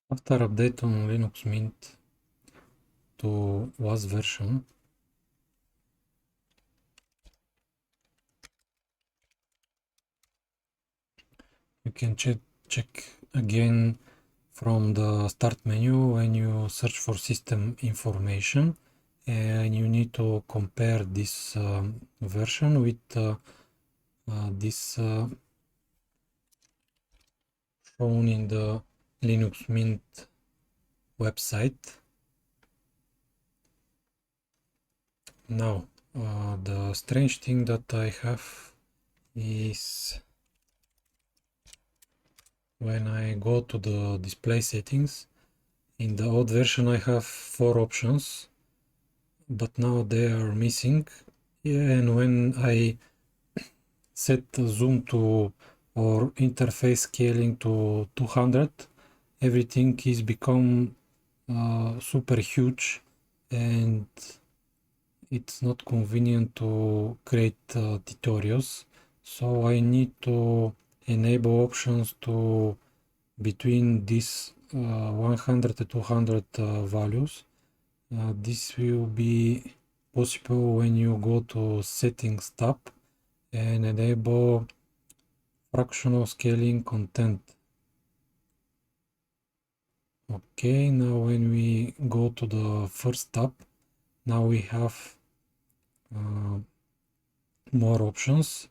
After update on Linux Mint to last version, you can check again from the start menu when you search for system information, and you need to compare this version with this shown in the Linux Mint website. Now, the strange thing that I have is when I go to the display settings, in the old version I have 4 options, but now they are missing. And when I set zoom to or interface scaling to 200, everything is become super huge, and it's not convenient to create tutorials. So I need to enable options to between these 100 to 200 values. This will be possible when you go to settings tab and enable fractional scaling content. Okay, now when we go to the first tab, now we have more options.